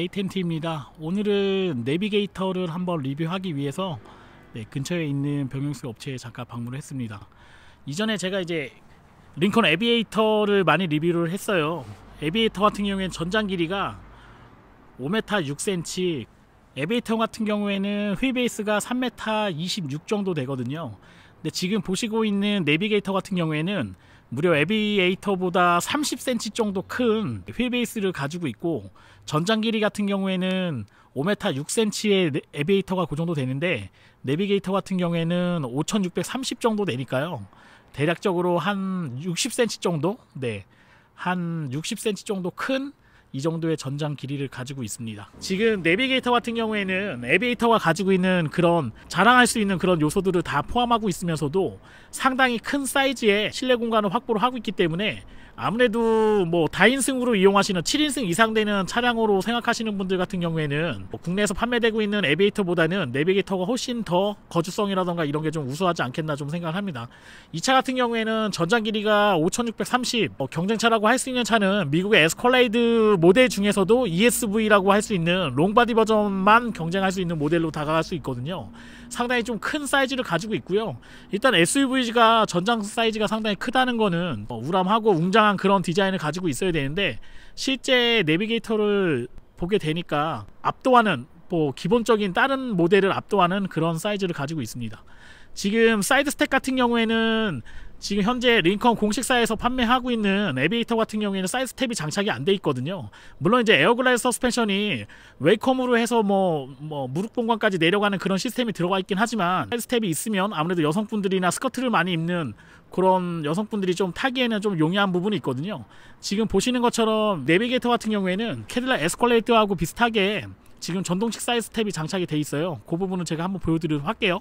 에이텐트입니다. 오늘은 내비게이터를 한번 리뷰하기 위해서 근처에 있는 병영수 업체에 잠깐 방문을 했습니다. 이전에 제가 이제 링컨 에비에이터를 많이 리뷰를 했어요. 에비에이터 같은 경우에는 전장 길이가 5m 6cm, 에비에이터 같은 경우에는 휠베이스가 3m 26 정도 되거든요. 근데 지금 보시고 있는 내비게이터 같은 경우에는 무려 에비에이터보다 30cm 정도 큰 휠베이스를 가지고 있고, 전장 길이 같은 경우에는 5m 6cm의 에비에이터가 그 정도 되는데, 내비게이터 같은 경우에는 5630 정도 되니까요. 대략적으로 한 60cm 정도? 한 60cm 정도 큰 이 정도의 전장 길이를 가지고 있습니다. 지금 내비게이터 같은 경우에는 에비에이터가 가지고 있는 그런 자랑할 수 있는 그런 요소들을 다 포함하고 있으면서도 상당히 큰 사이즈의 실내 공간을 확보를 하고 있기 때문에, 아무래도 뭐 다인승으로 이용하시는 7인승 이상 되는 차량으로 생각하시는 분들 같은 경우에는 국내에서 판매되고 있는 에비에이터보다는 내비게이터가 훨씬 더 거주성이라던가 이런 게 좀 우수하지 않겠나 좀 생각을 합니다. 이 차 같은 경우에는 전장 길이가 5630, 경쟁차라고 할 수 있는 차는 미국의 에스컬레이드 모델 중에서도 ESV라고 할 수 있는 롱바디 버전만 경쟁할 수 있는 모델로 다가갈 수 있거든요. 상당히 좀 큰 사이즈를 가지고 있고요. 일단 SUV가 전장 사이즈가 상당히 크다는 거는 우람하고 웅장한 그런 디자인을 가지고 있어야 되는데, 실제 내비게이터를 보게 되니까 압도하는, 기본적인 다른 모델을 압도하는 그런 사이즈를 가지고 있습니다. 지금 사이드 스택 같은 경우에는 지금 현재 링컨 공식사에서 판매하고 있는 에비에이터 같은 경우에는 사이드 스텝이 장착이 안 돼 있거든요. 물론 이제 에어글라이드 서스펜션이 웨이컴으로 해서 무릎 공간까지 내려가는 그런 시스템이 들어가 있긴 하지만, 사이드 스텝이 있으면 아무래도 여성분들이나 스커트를 많이 입는 그런 여성분들이 좀 타기에는 좀 용이한 부분이 있거든요. 지금 보시는 것처럼 내비게이터 같은 경우에는 캐딜락 에스컬레이터하고 비슷하게 지금 전동식 사이드 스텝이 장착이 돼 있어요. 그 부분은 제가 한번 보여드리도록 할게요.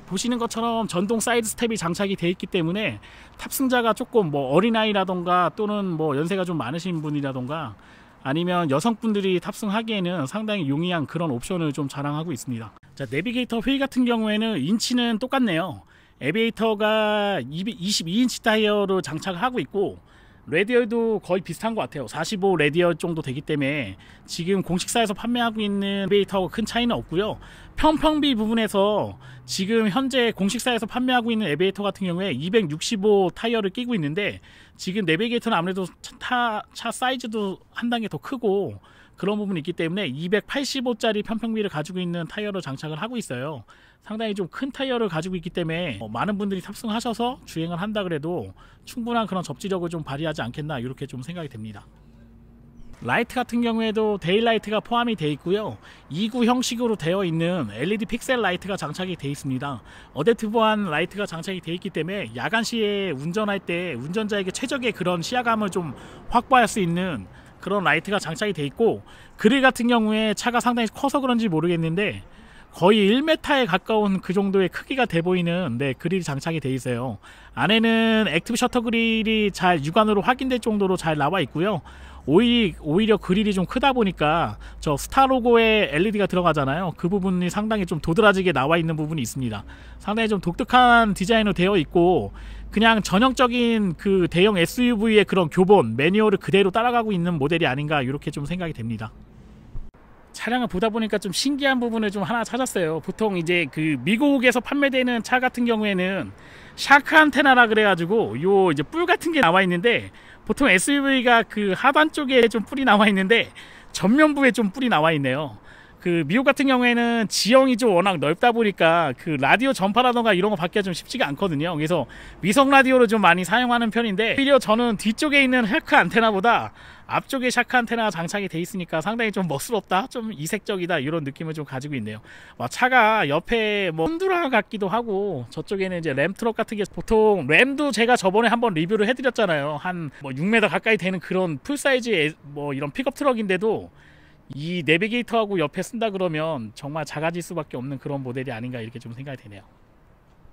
보시는 것처럼 전동 사이드 스텝이 장착이 되어 있기 때문에 탑승자가 조금 어린아이라던가 또는 연세가 좀 많으신 분이라던가 아니면 여성분들이 탑승하기에는 상당히 용이한 그런 옵션을 좀 자랑하고 있습니다. 자, 내비게이터 휠 같은 경우에는 인치는 똑같네요. 에비에이터가 22인치 타이어로 장착을 하고 있고, 레디얼도 거의 비슷한 것 같아요. 45 레디얼 정도 되기 때문에 지금 공식사에서 판매하고 있는 에비에이터하고 큰 차이는 없고요. 평평비 부분에서 지금 현재 공식사에서 판매하고 있는 에비에이터 같은 경우에 265 타이어를 끼고 있는데, 지금 내비게이터는 아무래도 차 사이즈도 한 단계 더 크고 그런 부분이 있기 때문에 285짜리 평평비를 가지고 있는 타이어를 장착을 하고 있어요. 상당히 좀 큰 타이어를 가지고 있기 때문에 많은 분들이 탑승하셔서 주행을 한다 그래도 충분한 그런 접지력을 좀 발휘하지 않겠나, 이렇게 좀 생각이 됩니다. 라이트 같은 경우에도 데일라이트가 포함이 되어 있고요. 2구 형식으로 되어 있는 LED 픽셀 라이트가 장착이 되어 있습니다. 어댑티브한 라이트가 장착이 되어 있기 때문에 야간 시에 운전할 때 운전자에게 최적의 그런 시야감을 좀 확보할 수 있는 그런 라이트가 장착이 되어 있고, 그릴 같은 경우에 차가 상당히 커서 그런지 모르겠는데 거의 1m에 가까운 그 정도의 크기가 돼 보이는 그릴이 장착이 되어 있어요. 안에는 액티브 셔터 그릴이 잘 육안으로 확인될 정도로 잘 나와 있고요. 오히려 그릴이 좀 크다 보니까 저 스타 로고에 LED가 들어가잖아요. 그 부분이 상당히 좀 도드라지게 나와 있는 부분이 있습니다. 상당히 좀 독특한 디자인으로 되어 있고, 그냥 전형적인 그 대형 SUV의 그런 교본 매뉴얼을 그대로 따라가고 있는 모델이 아닌가, 이렇게 좀 생각이 됩니다. 차량을 보다 보니까 좀 신기한 부분을 좀 하나 찾았어요. 보통 이제 그 미국에서 판매되는 차 같은 경우에는 샤크 안테나라 그래가지고 요 이제 뿔 같은 게 나와 있는데, 보통 SUV가 그 하단 쪽에 좀 뿔이 나와 있는데 전면부에 좀 뿔이 나와 있네요. 그 미국 같은 경우에는 지형이 좀 워낙 넓다 보니까 그 라디오 전파라던가 이런 거 받기가 좀 쉽지가 않거든요. 그래서 위성 라디오를 좀 많이 사용하는 편인데, 오히려 저는 뒤쪽에 있는 샤크 안테나보다 앞쪽에 샤크 안테나가 장착이 돼 있으니까 상당히 좀 멋스럽다, 좀 이색적이다, 이런 느낌을 좀 가지고 있네요. 차가 옆에 혼두라 같기도 하고, 저쪽에는 이제 램 트럭 같은 게, 보통 램도 제가 저번에 한번 리뷰를 해드렸잖아요. 한 6m 가까이 되는 그런 풀사이즈의 이런 픽업 트럭인데도 이 내비게이터하고 옆에 쓴다 그러면 정말 작아질 수밖에 없는 그런 모델이 아닌가, 이렇게 좀 생각이 되네요.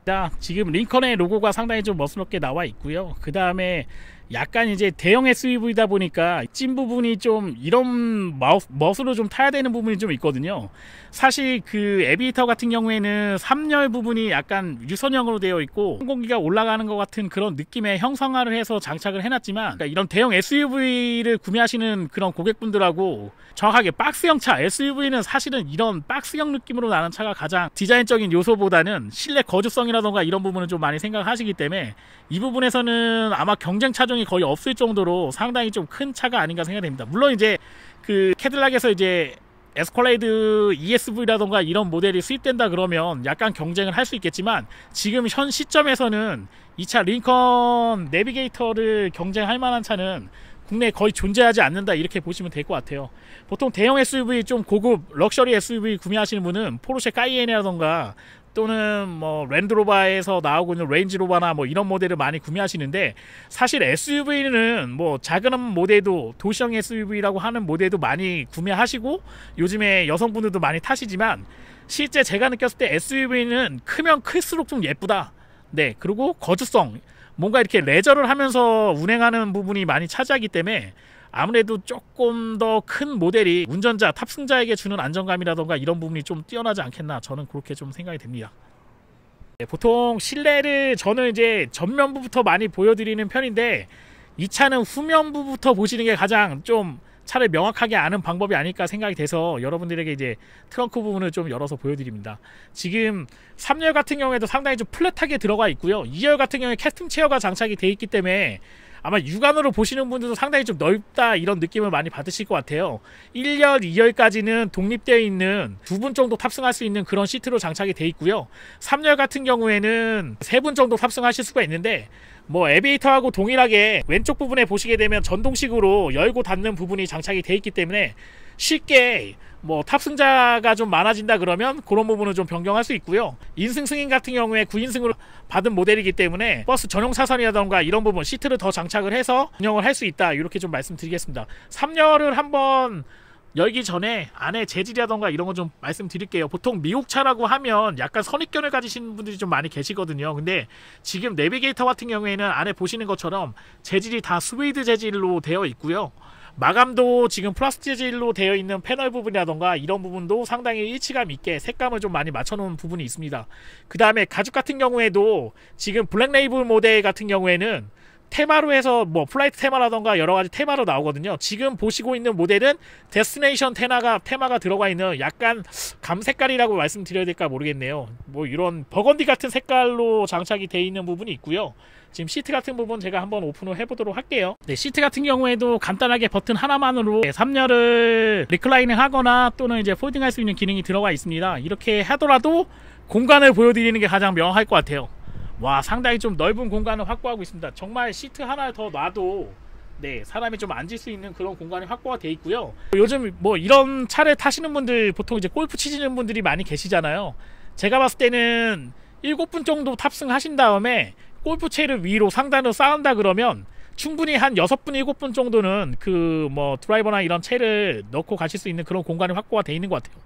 자, 지금 링컨의 로고가 상당히 좀 멋스럽게 나와 있고요. 그 다음에 약간 이제 대형 SUV다 보니까 찐 부분이 좀 이런 멋으로 좀 타야 되는 부분이 좀 있거든요. 사실 그 에비에이터 같은 경우에는 3열 부분이 약간 유선형으로 되어 있고 항공기가 올라가는 것 같은 그런 느낌의 형상화를 해서 장착을 해놨지만, 그러니까 이런 대형 SUV를 구매하시는 그런 고객분들하고 정확하게 박스형 차, SUV는 사실은 이런 박스형 느낌으로 나는 차가 가장 디자인적인 요소보다는 실내 거주성이라던가 이런 부분을 좀 많이 생각하시기 때문에 이 부분에서는 아마 경쟁 차종이 거의 없을 정도로 상당히 좀 큰 차가 아닌가 생각됩니다. 물론 이제 그 캐딜락에서 이제 에스컬레이드 ESV라던가 이런 모델이 수입된다 그러면 약간 경쟁을 할 수 있겠지만, 지금 현 시점에서는 이 차 링컨 내비게이터를 경쟁할 만한 차는 국내에 거의 존재하지 않는다, 이렇게 보시면 될 것 같아요. 보통 대형 SUV, 좀 고급 럭셔리 SUV 구매하시는 분은 포르쉐 카이엔이라던가 또는 뭐 랜드로버에서 나오고 있는 레인지로버나 뭐 이런 모델을 많이 구매하시는데, 사실 SUV는 뭐 작은 모델도 도시형 SUV라고 하는 모델도 많이 구매하시고 요즘에 여성분들도 많이 타시지만, 실제 제가 느꼈을 때 SUV는 크면 클수록 좀 예쁘다. 네, 그리고 거주성, 뭔가 이렇게 레저를 하면서 운행하는 부분이 많이 차지하기 때문에 아무래도 조금 더 큰 모델이 운전자, 탑승자에게 주는 안정감이라던가 이런 부분이 좀 뛰어나지 않겠나, 저는 그렇게 좀 생각이 됩니다. 네, 보통 실내를 저는 이제 전면부부터 많이 보여드리는 편인데, 이 차는 후면부부터 보시는 게 가장 좀 차를 명확하게 아는 방법이 아닐까 생각이 돼서 여러분들에게 이제 트렁크 부분을 좀 열어서 보여드립니다. 지금 3열 같은 경우에도 상당히 좀 플랫하게 들어가 있고요. 2열 같은 경우에 캐스팅 체어가 장착이 되어 있기 때문에 아마 육안으로 보시는 분들도 상당히 좀 넓다, 이런 느낌을 많이 받으실 것 같아요. 1열, 2열까지는 독립되어 있는 2분 정도 탑승할 수 있는 그런 시트로 장착이 되어 있고요. 3열 같은 경우에는 3분 정도 탑승하실 수가 있는데, 뭐 에비에이터하고 동일하게 왼쪽 부분에 보시게 되면 전동식으로 열고 닫는 부분이 장착이 되어 있기 때문에 쉽게 뭐 탑승자가 좀 많아진다 그러면 그런 부분은 좀 변경할 수 있고요. 인승 승인 같은 경우에 9인승으로 받은 모델이기 때문에 버스 전용 차선이라던가 이런 부분 시트를 더 장착을 해서 운영을 할 수 있다, 이렇게 좀 말씀드리겠습니다. 3열을 한번 열기 전에 안에 재질이라던가 이런 거 좀 말씀드릴게요. 보통 미국차라고 하면 약간 선입견을 가지시는 분들이 좀 많이 계시거든요. 근데 지금 내비게이터 같은 경우에는 안에 보시는 것처럼 재질이 다 스웨이드 재질로 되어 있고요. 마감도 지금 플라스틱 재질로 되어 있는 패널 부분이라던가 이런 부분도 상당히 일치감 있게 색감을 좀 많이 맞춰놓은 부분이 있습니다. 그 다음에 가죽 같은 경우에도 지금 블랙 레이블 모델 같은 경우에는 테마로 해서 뭐 플라이트 테마라던가 여러가지 테마로 나오거든요. 지금 보시고 있는 모델은 데스티네이션 테마가 들어가 있는 약간 감색깔이라고 말씀드려야 될까 모르겠네요. 뭐 이런 버건디 같은 색깔로 장착이 되어 있는 부분이 있고요. 지금 시트 같은 부분 제가 한번 오픈을 해보도록 할게요. 네, 시트 같은 경우에도 간단하게 버튼 하나만으로 3열을 리클라이닝 하거나 또는 이제 폴딩 할 수 있는 기능이 들어가 있습니다. 이렇게 하더라도 공간을 보여드리는 게 가장 명확할 것 같아요. 와, 상당히 좀 넓은 공간을 확보하고 있습니다. 정말 시트 하나 더 놔도 네, 사람이 좀 앉을 수 있는 그런 공간이 확보가 되어 있고요. 요즘 뭐 이런 차를 타시는 분들 보통 이제 골프 치시는 분들이 많이 계시잖아요. 제가 봤을 때는 7분 정도 탑승하신 다음에 골프채를 위로 상단으로 쌓은다 그러면 충분히 한 6분, 7분 정도는 그 뭐 드라이버나 이런 채를 넣고 가실 수 있는 그런 공간이 확보가 되어 있는 것 같아요.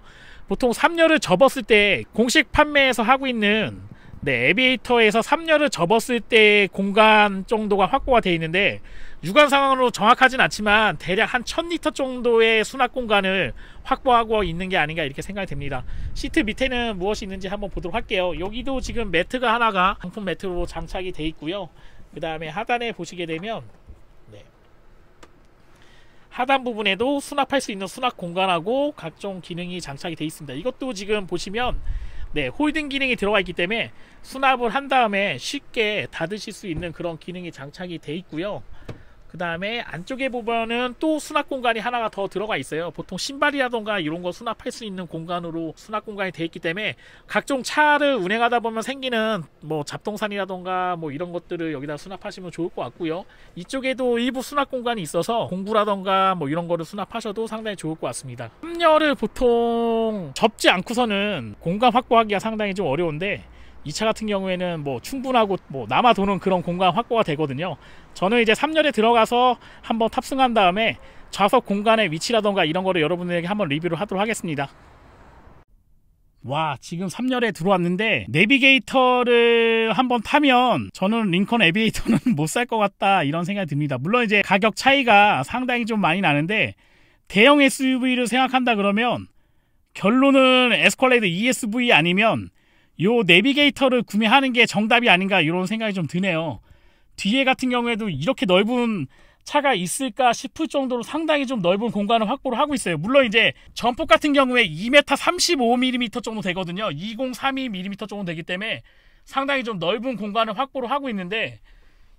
보통 3열을 접었을 때 공식 판매에서 하고 있는 네, 에비에이터에서 3열을 접었을 때 공간 정도가 확보가 되어 있는데, 육안 상황으로 정확하진 않지만 대략 한 1000리터 정도의 수납 공간을 확보하고 있는 게 아닌가, 이렇게 생각이 됩니다. 시트 밑에는 무엇이 있는지 한번 보도록 할게요. 여기도 지금 매트가 하나가 정품 매트로 장착이 되어 있고요. 그 다음에 하단에 보시게 되면 네, 하단 부분에도 수납할 수 있는 수납 공간하고 각종 기능이 장착이 되어 있습니다. 이것도 지금 보시면 네, 홀딩 기능이 들어가 있기 때문에 수납을 한 다음에 쉽게 닫으실 수 있는 그런 기능이 장착이 되어 있고요. 그 다음에 안쪽에 보면은 또 수납 공간이 하나가 더 들어가 있어요. 보통 신발이라던가 이런 거 수납할 수 있는 공간으로 수납 공간이 되어 있기 때문에 각종 차를 운행하다 보면 생기는 뭐 잡동산이라던가 뭐 이런 것들을 여기다 수납하시면 좋을 것 같고요. 이쪽에도 일부 수납 공간이 있어서 공구라던가 뭐 이런 거를 수납하셔도 상당히 좋을 것 같습니다. 3열을 보통 접지 않고서는 공간 확보하기가 상당히 좀 어려운데, 이 차 같은 경우에는 뭐 충분하고 뭐 남아 도는 그런 공간 확보가 되거든요. 저는 이제 3열에 들어가서 한번 탑승한 다음에 좌석 공간의 위치라던가 이런 거를 여러분들에게 한번 리뷰를 하도록 하겠습니다. 와, 지금 3열에 들어왔는데 내비게이터를 한번 타면 저는 링컨 에비에이터는 못 살 것 같다 이런 생각이 듭니다. 물론 이제 가격 차이가 상당히 좀 많이 나는데 대형 SUV를 생각한다 그러면 결론은 에스컬레이드 ESV 아니면 요 내비게이터를 구매하는 게 정답이 아닌가 이런 생각이 좀 드네요. 뒤에 같은 경우에도 이렇게 넓은 차가 있을까 싶을 정도로 상당히 좀 넓은 공간을 확보를 하고 있어요. 물론 이제 전폭 같은 경우에 2m 35mm 정도 되거든요. 2032mm 정도 되기 때문에 상당히 좀 넓은 공간을 확보를 하고 있는데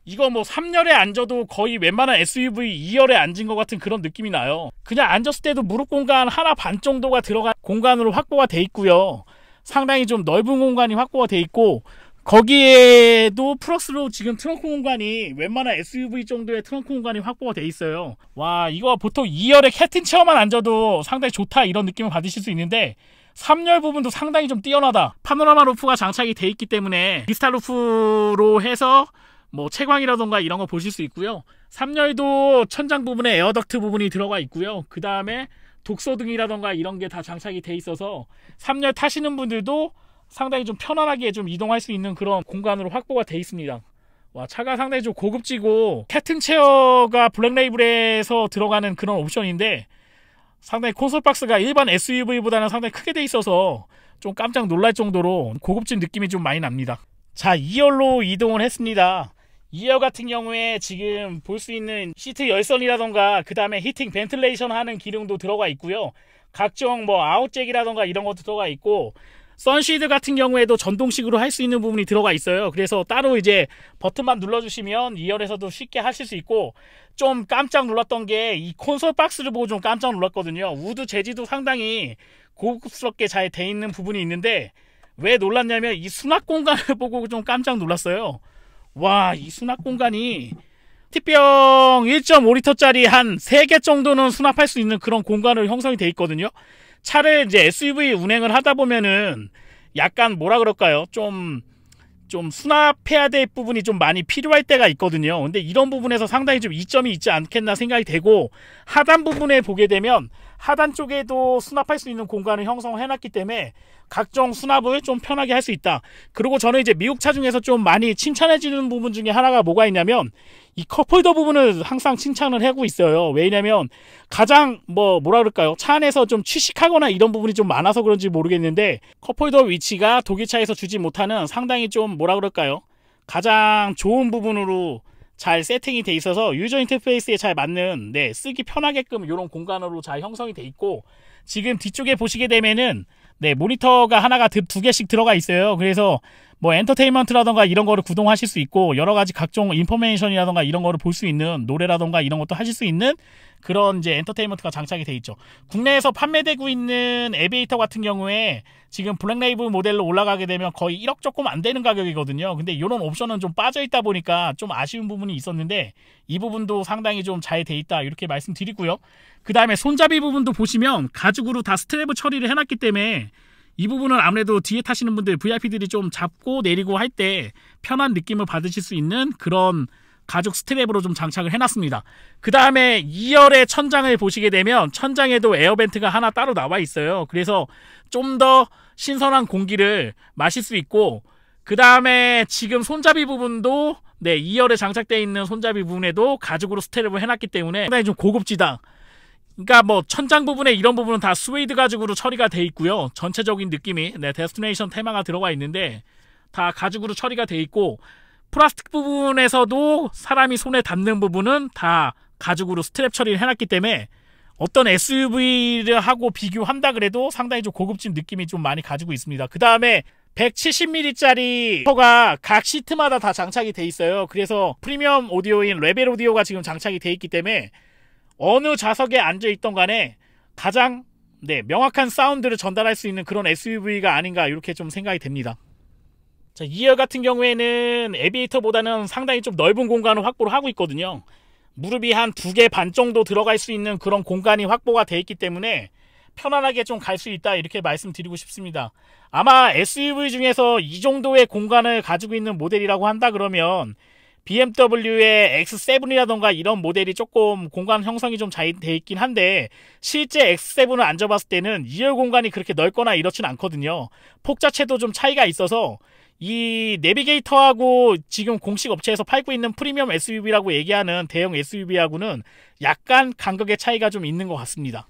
이거 뭐 3열에 앉아도 거의 웬만한 SUV 2열에 앉은 것 같은 그런 느낌이 나요. 그냥 앉았을 때도 무릎 공간 하나 반 정도가 들어간 공간으로 확보가 돼 있고요. 상당히 좀 넓은 공간이 확보가 돼 있고 거기에도 플러스로 지금 트렁크 공간이 웬만한 SUV 정도의 트렁크 공간이 확보가 돼 있어요. 와, 이거 보통 2열에 캡틴 체어만 앉아도 상당히 좋다 이런 느낌을 받으실 수 있는데 3열 부분도 상당히 좀 뛰어나다. 파노라마 루프가 장착이 돼 있기 때문에 디지털 루프로 해서 뭐 채광이라던가 이런 거 보실 수 있고요. 3열도 천장 부분에 에어덕트 부분이 들어가 있고요. 그 다음에 독소등이라던가 이런 게 다 장착이 돼 있어서 3열 타시는 분들도 상당히 좀 편안하게 좀 이동할 수 있는 그런 공간으로 확보가 돼 있습니다. 와, 차가 상당히 좀 고급지고 캡틴 체어가 블랙 레이블에서 들어가는 그런 옵션인데 상당히 콘솔 박스가 일반 SUV보다는 상당히 크게 돼 있어서 좀 깜짝 놀랄 정도로 고급진 느낌이 좀 많이 납니다. 자, 2열로 이동을 했습니다. 2열 같은 경우에 지금 볼 수 있는 시트 열선이라던가 그 다음에 히팅 벤틀레이션 하는 기능도 들어가 있고요. 각종 뭐 아웃잭이라던가 이런 것도 들어가 있고 선시드 같은 경우에도 전동식으로 할 수 있는 부분이 들어가 있어요. 그래서 따로 이제 버튼만 눌러주시면 2열에서도 쉽게 하실 수 있고 좀 깜짝 놀랐던 게 이 콘솔 박스를 보고 좀 깜짝 놀랐거든요. 우드 재질도 상당히 고급스럽게 잘 돼 있는 부분이 있는데 왜 놀랐냐면 이 수납 공간을 보고 좀 깜짝 놀랐어요. 와, 이 수납 공간이 T병 1.5L짜리 한 3개 정도는 수납할 수 있는 그런 공간으로 형성이 돼 있거든요. 차를 이제 SUV 운행을 하다 보면은 약간 뭐라 그럴까요? 좀 수납해야 될 부분이 좀 많이 필요할 때가 있거든요. 근데 이런 부분에서 상당히 좀 이점이 있지 않겠나 생각이 되고 하단 부분에 보게 되면 하단 쪽에도 수납할 수 있는 공간을 형성해놨기 때문에 각종 수납을 좀 편하게 할 수 있다. 그리고 저는 이제 미국 차 중에서 좀 많이 칭찬해주는 부분 중에 하나가 뭐가 있냐면 이 컵홀더 부분을 항상 칭찬을 하고 있어요. 왜냐면 가장 뭐라 그럴까요? 차 안에서 좀 취식하거나 이런 부분이 좀 많아서 그런지 모르겠는데 컵홀더 위치가 독일차에서 주지 못하는 상당히 좀 뭐라 그럴까요? 가장 좋은 부분으로 잘 세팅이 돼 있어서 유저 인터페이스에 잘 맞는 쓰기 편하게끔 이런 공간으로 잘 형성이 돼 있고 지금 뒤쪽에 보시게 되면은 모니터가 하나가 2개씩 들어가 있어요. 그래서 뭐 엔터테인먼트라던가 이런 거를 구동하실 수 있고 여러 가지 각종 인포메이션이라던가 이런 거를 볼 수 있는 노래라던가 이런 것도 하실 수 있는 그런 이제 엔터테인먼트가 장착이 돼 있죠. 국내에서 판매되고 있는 에비에이터 같은 경우에 지금 블랙 레이블 모델로 올라가게 되면 거의 1억 조금 안 되는 가격이거든요. 근데 이런 옵션은 좀 빠져 있다 보니까 좀 아쉬운 부분이 있었는데 이 부분도 상당히 좀 잘 돼 있다 이렇게 말씀드리고요. 그 다음에 손잡이 부분도 보시면 가죽으로 다 스트랩을 처리를 해놨기 때문에 이 부분은 아무래도 뒤에 타시는 분들 VIP들이 좀 잡고 내리고 할 때 편한 느낌을 받으실 수 있는 그런 가죽 스트랩으로 좀 장착을 해놨습니다. 그 다음에 2열의 천장을 보시게 되면 천장에도 에어벤트가 하나 따로 나와 있어요. 그래서 좀 더 신선한 공기를 마실 수 있고 그 다음에 지금 손잡이 부분도 2열에 장착되어 있는 손잡이 부분에도 가죽으로 스트랩을 해놨기 때문에 상당히 좀 고급지다. 그러니까 뭐 천장 부분에 이런 부분은 다 스웨이드 가죽으로 처리가 돼 있고요. 전체적인 느낌이 데스티네이션 테마가 들어가 있는데 다 가죽으로 처리가 돼 있고 플라스틱 부분에서도 사람이 손에 닿는 부분은 다 가죽으로 스트랩 처리를 해놨기 때문에 어떤 SUV를 하고 비교한다 그래도 상당히 좀 고급진 느낌이 좀 많이 가지고 있습니다. 그 다음에 170mm짜리 가 각 시트마다 다 장착이 돼 있어요. 그래서 프리미엄 오디오인 레벨 오디오가 지금 장착이 돼 있기 때문에 어느 좌석에 앉아있던 간에 가장 명확한 사운드를 전달할 수 있는 그런 SUV가 아닌가 이렇게 좀 생각이 됩니다. 자, 2열 같은 경우에는 에비에이터보다는 상당히 좀 넓은 공간을 확보를 하고 있거든요. 무릎이 한 2개 반 정도 들어갈 수 있는 그런 공간이 확보가 돼 있기 때문에 편안하게 좀 갈 수 있다 이렇게 말씀드리고 싶습니다. 아마 SUV 중에서 이 정도의 공간을 가지고 있는 모델이라고 한다 그러면 BMW의 X7이라던가 이런 모델이 조금 공간 형성이 좀 잘 돼 있긴 한데 실제 X7을 앉아봤을 때는 2열 공간이 그렇게 넓거나 이렇진 않거든요. 폭 자체도 좀 차이가 있어서 이 내비게이터하고 지금 공식 업체에서 팔고 있는 프리미엄 SUV라고 얘기하는 대형 SUV하고는 약간 간격의 차이가 좀 있는 것 같습니다.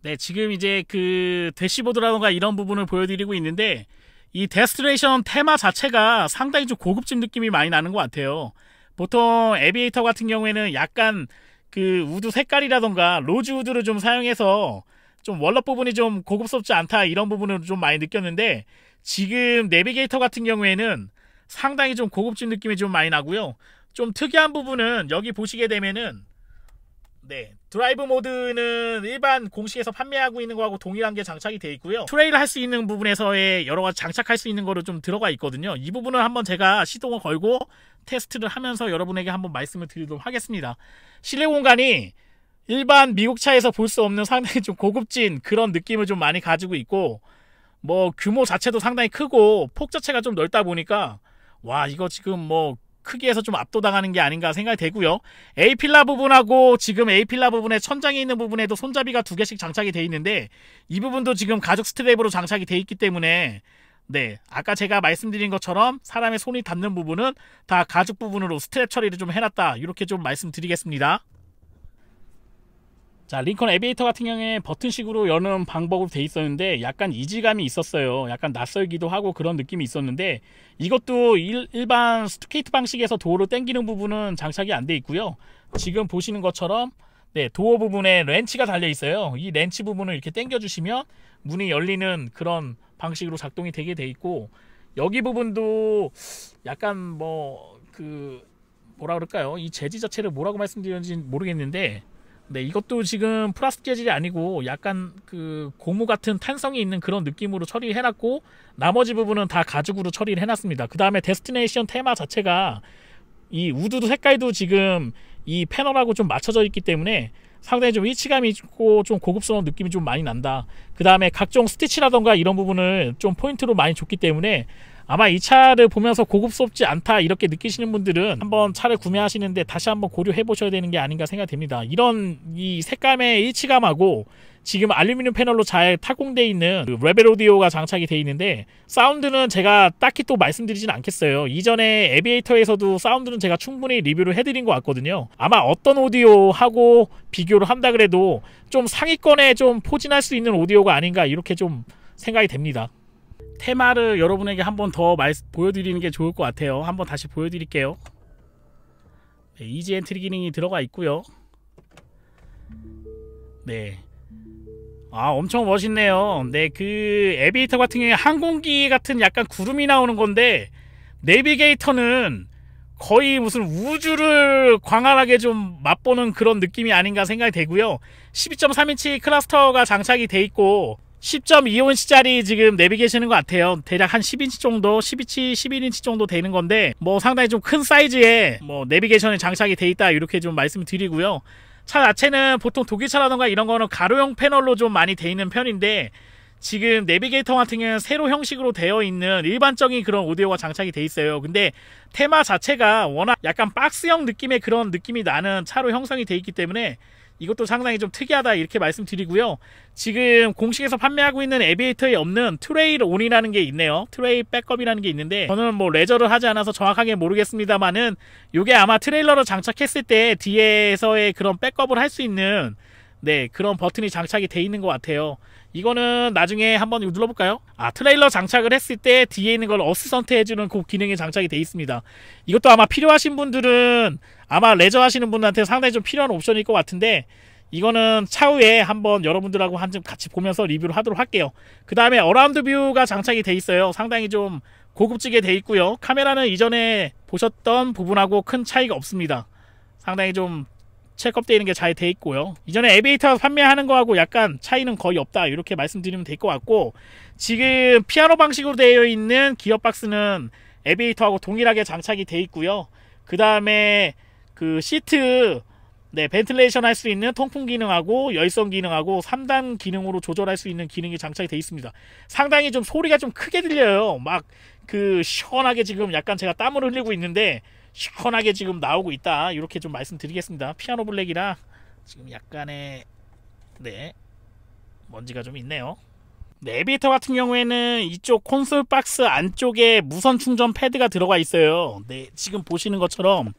네, 지금 이제 그 대시보드라던가 이런 부분을 보여드리고 있는데 이 데스티네이션 테마 자체가 상당히 좀 고급진 느낌이 많이 나는 것 같아요. 보통 에비에이터 같은 경우에는 약간 그 우드 색깔이라던가 로즈 우드를 좀 사용해서 좀 원럽 부분이 좀 고급스럽지 않다 이런 부분을 좀 많이 느꼈는데 지금 내비게이터 같은 경우에는 상당히 좀 고급진 느낌이 좀 많이 나고요. 좀 특이한 부분은 여기 보시게 되면은 네, 드라이브 모드는 일반 공식에서 판매하고 있는 거하고 동일한 게 장착이 되어 있고요. 트레일 할 수 있는 부분에서의 여러 가지 장착할 수 있는 거로 좀 들어가 있거든요. 이 부분은 한번 제가 시동을 걸고 테스트를 하면서 여러분에게 한번 말씀을 드리도록 하겠습니다. 실내 공간이 일반 미국 차에서 볼 수 없는 상당히 좀 고급진 그런 느낌을 좀 많이 가지고 있고 뭐 규모 자체도 상당히 크고 폭 자체가 좀 넓다 보니까 와 이거 지금 뭐 크기에서 좀 압도당하는 게 아닌가 생각이 되고요. A필라 부분하고 지금 A필라 부분에 천장에 있는 부분에도 손잡이가 2개씩 장착이 되어 있는데 이 부분도 지금 가죽 스트랩으로 장착이 되어 있기 때문에 네, 아까 제가 말씀드린 것처럼 사람의 손이 닿는 부분은 다 가죽 부분으로 스트랩 처리를 좀 해놨다 이렇게 좀 말씀드리겠습니다. 자, 링컨 에비에이터 같은 경우에 버튼식으로 여는 방법으로 돼 있었는데 약간 이질감이 있었어요. 약간 낯설기도 하고 그런 느낌이 있었는데 이것도 일반 스케이트 방식에서 도어를 당기는 부분은 장착이 안 돼 있고요. 지금 보시는 것처럼 네, 도어 부분에 렌치가 달려 있어요. 이 렌치 부분을 이렇게 당겨 주시면 문이 열리는 그런 방식으로 작동이 되게 돼 있고 여기 부분도 약간 뭐 그 뭐라 그럴까요? 이 재질 자체를 뭐라고 말씀드렸는지 모르겠는데 네, 이것도 지금 플라스틱 재질이 아니고 약간 그 고무 같은 탄성이 있는 그런 느낌으로 처리를 해놨고 나머지 부분은 다 가죽으로 처리를 해놨습니다. 그 다음에 데스티네이션 테마 자체가 이 우드 색깔도 지금 이 패널하고 좀 맞춰져 있기 때문에 상당히 좀 일치감이 있고 좀 고급스러운 느낌이 좀 많이 난다. 그 다음에 각종 스티치라던가 이런 부분을 좀 포인트로 많이 줬기 때문에 아마 이 차를 보면서 고급스럽지 않다 이렇게 느끼시는 분들은 한번 차를 구매하시는데 다시 한번 고려해 보셔야 되는 게 아닌가 생각됩니다. 이런 이 색감의 일치감하고 지금 알루미늄 패널로 잘 타공되어 있는 그 레벨 오디오가 장착이 되어 있는데 사운드는 제가 딱히 또 말씀드리진 않겠어요. 이전에 에비에이터에서도 사운드는 제가 충분히 리뷰를 해드린 것 같거든요. 아마 어떤 오디오하고 비교를 한다 그래도 좀 상위권에 좀 포진할 수 있는 오디오가 아닌가 이렇게 좀 생각이 됩니다. 테마를 여러분에게 한번 더 보여드리는 게 좋을 것 같아요. 한번 다시 보여드릴게요. 네, 이지 엔트리 기능이 들어가 있고요. 네, 아 엄청 멋있네요. 네, 그 에비에이터 같은 경우에 항공기 같은 약간 구름이 나오는 건데 내비게이터는 거의 무슨 우주를 광활하게 좀 맛보는 그런 느낌이 아닌가 생각이 되고요. 12.3인치 클러스터가 장착이 돼 있고 10.25인치짜리 지금 내비게이션인 것 같아요. 대략 한 10인치 정도, 10인치, 11인치 정도 되는 건데 뭐 상당히 좀 큰 사이즈의 뭐 내비게이션이 장착이 돼 있다 이렇게 좀 말씀을 드리고요. 차 자체는 보통 독일차라던가 이런 거는 가로형 패널로 좀 많이 돼 있는 편인데 지금 내비게이터 같은 경우는 세로 형식으로 되어 있는 일반적인 그런 오디오가 장착이 돼 있어요. 근데 테마 자체가 워낙 약간 박스형 느낌의 그런 느낌이 나는 차로 형성이 돼 있기 때문에 이것도 상당히 좀 특이하다 이렇게 말씀드리고요. 지금 공식에서 판매하고 있는 에비에이터에 없는 트레일 온이라는 게 있네요. 트레일 백업이라는 게 있는데 저는 뭐 레저를 하지 않아서 정확하게 모르겠습니다만은 이게 아마 트레일러를 장착했을 때 뒤에서의 그런 백업을 할 수 있는 네 그런 버튼이 장착이 돼 있는 것 같아요. 이거는 나중에 한번 눌러볼까요? 아, 트레일러 장착을 했을 때 뒤에 있는 걸 어시스턴트 해주는 그 기능이 장착이 돼 있습니다. 이것도 아마 필요하신 분들은 아마 레저 하시는 분한테 상당히 좀 필요한 옵션일 것 같은데 이거는 차후에 한번 여러분들하고 한점 같이 보면서 리뷰를 하도록 할게요. 그 다음에 어라운드 뷰가 장착이 돼 있어요. 상당히 좀 고급지게 돼 있고요. 카메라는 이전에 보셨던 부분하고 큰 차이가 없습니다. 상당히 좀 체크업되어 있는 게 잘 돼 있고요. 이전에 에비에이터 판매하는 거하고 약간 차이는 거의 없다 이렇게 말씀드리면 될 것 같고 지금 피아노 방식으로 되어 있는 기어박스는 에비에이터하고 동일하게 장착이 돼 있고요. 그 다음에 그 시트 네, 벤틸레이션 할 수 있는 통풍 기능하고 열선 기능하고 3단 기능으로 조절할 수 있는 기능이 장착이 되어 있습니다. 상당히 좀 소리가 좀 크게 들려요. 막 그 시원하게 지금 약간 제가 땀을 흘리고 있는데 시원하게 지금 나오고 있다. 이렇게 좀 말씀드리겠습니다. 피아노 블랙이라 지금 약간의 네 먼지가 좀 있네요. 네, 에비에이터 같은 경우에는 이쪽 콘솔 박스 안쪽에 무선 충전 패드가 들어가 있어요. 네, 지금 보시는 것처럼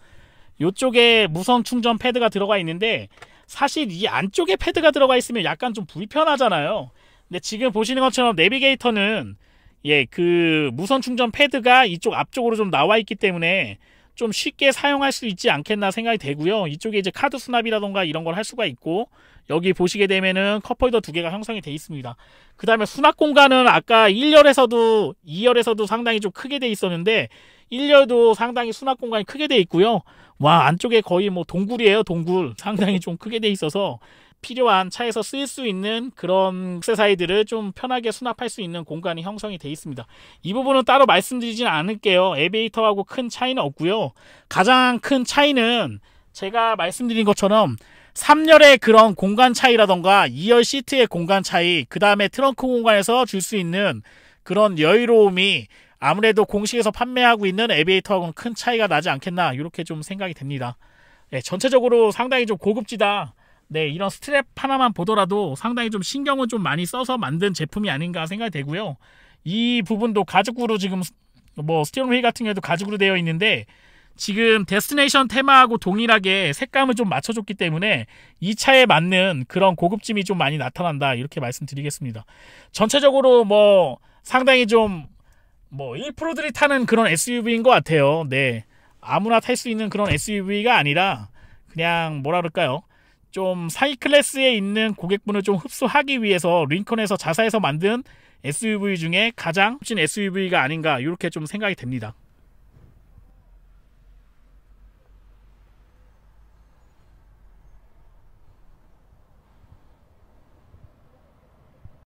이쪽에 무선 충전 패드가 들어가 있는데 사실 이 안쪽에 패드가 들어가 있으면 약간 좀 불편하잖아요. 근데 지금 보시는 것처럼 내비게이터는 그 무선 충전 패드가 이쪽 앞쪽으로 좀 나와 있기 때문에 좀 쉽게 사용할 수 있지 않겠나 생각이 되고요. 이쪽에 이제 카드 수납이라던가 이런 걸 할 수가 있고, 여기 보시게 되면은 컵홀더 2개가 형성이 되어 있습니다. 그 다음에 수납 공간은 아까 1열에서도 2열에서도 상당히 좀 크게 되어 있었는데 1열도 상당히 수납 공간이 크게 되어 있고요. 와, 안쪽에 거의 뭐 동굴이에요. 동굴. 상당히 좀 크게 되어 있어서 필요한 차에서 쓸 수 있는 그런 액세사리들을 좀 편하게 수납할 수 있는 공간이 형성이 되어 있습니다. 이 부분은 따로 말씀드리지는 않을게요. 에비에이터하고 큰 차이는 없고요. 가장 큰 차이는 제가 말씀드린 것처럼 3열의 그런 공간 차이라던가 2열 시트의 공간 차이, 그 다음에 트렁크 공간에서 줄 수 있는 그런 여유로움이 아무래도 공식에서 판매하고 있는 에비에이터하고는 큰 차이가 나지 않겠나, 이렇게 좀 생각이 됩니다. 네, 전체적으로 상당히 좀 고급지다. 네, 이런 스트랩 하나만 보더라도 상당히 좀 신경을 좀 많이 써서 만든 제품이 아닌가 생각이 되고요. 이 부분도 가죽으로 지금 뭐 스티어링 휠 같은 경우에도 가죽으로 되어 있는데 지금 데스티네이션 테마하고 동일하게 색감을 좀 맞춰줬기 때문에 이 차에 맞는 그런 고급짐이 좀 많이 나타난다, 이렇게 말씀드리겠습니다. 전체적으로 뭐 상당히 좀 뭐 1%들이 타는 그런 SUV인 것 같아요. 네, 아무나 탈 수 있는 그런 SUV가 아니라 그냥 뭐라 그럴까요, 좀 상위 클래스에 있는 고객분을 좀 흡수하기 위해서 링컨에서 자사해서 만든 SUV 중에 가장 진 SUV가 아닌가, 이렇게 좀 생각이 됩니다.